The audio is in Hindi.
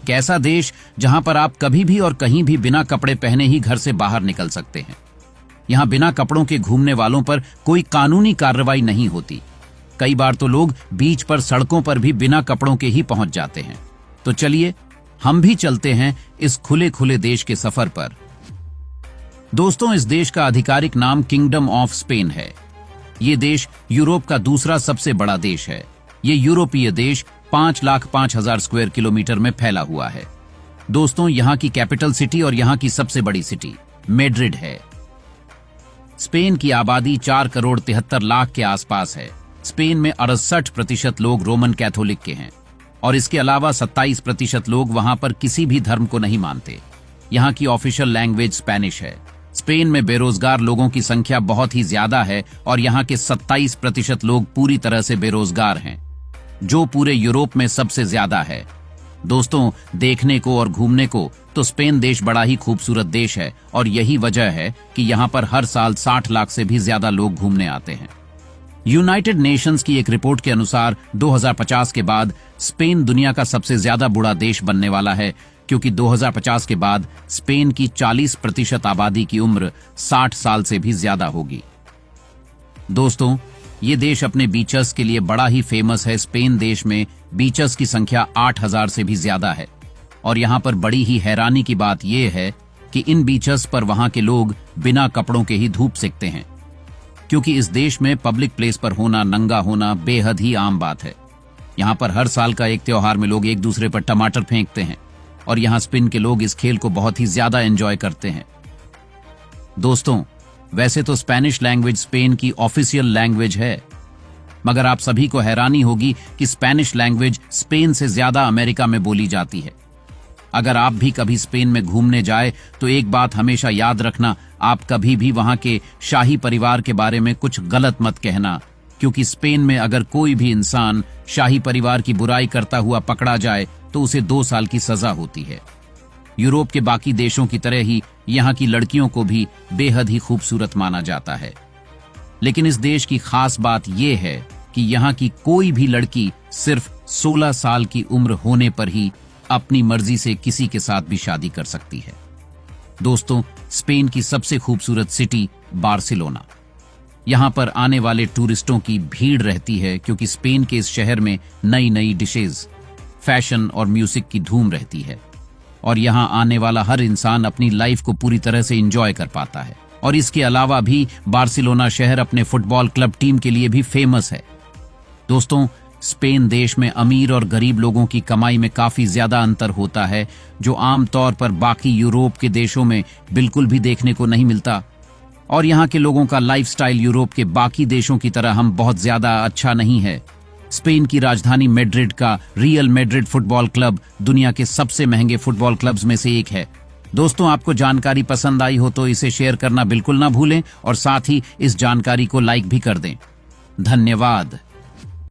एक ऐसा देश जहां पर आप कभी भी और कहीं भी बिना कपड़े पहने ही घर से बाहर निकल सकते हैं। यहां बिना कपड़ों के घूमने वालों पर कोई कानूनी कार्रवाई नहीं होती। कई बार तो लोग बीच पर, सड़कों पर भी बिना कपड़ों के ही पहुंच जाते हैं। तो चलिए हम भी चलते हैं इस खुले खुले देश के सफर पर। दोस्तों, इस देश का आधिकारिक नाम किंगडम ऑफ स्पेन है। ये देश यूरोप का दूसरा सबसे बड़ा देश है। ये यूरोपीय देश 5,05,000 स्क्वायर किलोमीटर में फैला हुआ है। दोस्तों, यहाँ की कैपिटल सिटी और यहाँ की सबसे बड़ी सिटी मैड्रिड है। स्पेन की आबादी 4,73,00,000 के आसपास है। स्पेन में 68% लोग रोमन कैथोलिक के हैं और इसके अलावा 27% लोग वहां पर किसी भी धर्म को नहीं मानते। यहाँ की ऑफिशियल लैंग्वेज स्पेनिश है। स्पेन में बेरोजगार लोगों की संख्या बहुत ही ज्यादा है और यहाँ के 27% लोग पूरी तरह से बेरोजगार हैं, जो पूरे यूरोप में सबसे ज्यादा है। दोस्तों, देखने को और घूमने को तो स्पेन देश बड़ा ही खूबसूरत देश है और यही वजह है कि यहाँ पर हर साल 60 लाख से भी ज्यादा लोग घूमने आते हैं। यूनाइटेड नेशंस की एक रिपोर्ट के अनुसार 2050 के बाद स्पेन दुनिया का सबसे ज्यादा बूढ़ा देश बनने वाला है, क्योंकि 2050 के बाद स्पेन की 40% आबादी की उम्र 60 साल से भी ज्यादा होगी। दोस्तों, ये देश अपने बीचेस के लिए बड़ा ही फेमस है। स्पेन देश में बीचेस की संख्या 8,000 से भी ज्यादा है और यहाँ पर बड़ी ही हैरानी की बात यह है कि इन बीचेस पर वहां के लोग बिना कपड़ों के ही धूप सेकते हैं, क्योंकि इस देश में पब्लिक प्लेस पर होना, नंगा होना बेहद ही आम बात है। यहाँ पर हर साल का एक त्योहार में लोग एक दूसरे पर टमाटर फेंकते हैं और यहाँ स्पेन के लोग इस खेल को बहुत ही ज्यादा एंजॉय करते हैं। दोस्तों, वैसे तो स्पेनिश लैंग्वेज स्पेन की ऑफिशियल लैंग्वेज है, मगर आप सभी को हैरानी होगी कि स्पेनिश लैंग्वेज स्पेन से ज्यादा अमेरिका में बोली जाती है। अगर आप भी कभी स्पेन में घूमने जाए तो एक बात हमेशा याद रखना, आप कभी भी वहां के शाही परिवार के बारे में कुछ गलत मत कहना, क्योंकि स्पेन में अगर कोई भी इंसान शाही परिवार की बुराई करता हुआ पकड़ा जाए तो उसे 2 साल की सजा होती है। यूरोप के बाकी देशों की तरह ही यहाँ की लड़कियों को भी बेहद ही खूबसूरत माना जाता है, लेकिन इस देश की खास बात यह है कि यहाँ की कोई भी लड़की सिर्फ 16 साल की उम्र होने पर ही अपनी मर्जी से किसी के साथ भी शादी कर सकती है। दोस्तों, स्पेन की सबसे खूबसूरत सिटी बार्सिलोना। यहाँ पर आने वाले टूरिस्टों की भीड़ रहती है, क्योंकि स्पेन के इस शहर में नई नई डिशेज, फैशन और म्यूजिक की धूम रहती है और यहाँ आने वाला हर इंसान अपनी लाइफ को पूरी तरह से एंजॉय कर पाता है। और इसके अलावा भी बार्सिलोना शहर अपने फुटबॉल क्लब टीम के लिए भी फेमस है। दोस्तों, स्पेन देश में अमीर और गरीब लोगों की कमाई में काफी ज्यादा अंतर होता है, जो आमतौर पर बाकी यूरोप के देशों में बिल्कुल भी देखने को नहीं मिलता। और यहाँ के लोगों का लाइफस्टाइल यूरोप के बाकी देशों की तरह हम बहुत ज्यादा अच्छा नहीं है। स्पेन की राजधानी मैड्रिड का रियल मैड्रिड फुटबॉल क्लब दुनिया के सबसे महंगे फुटबॉल क्लब्स में से एक है। दोस्तों, आपको जानकारी पसंद आई हो तो इसे शेयर करना बिल्कुल ना भूलें और साथ ही इस जानकारी को लाइक भी कर दें। धन्यवाद।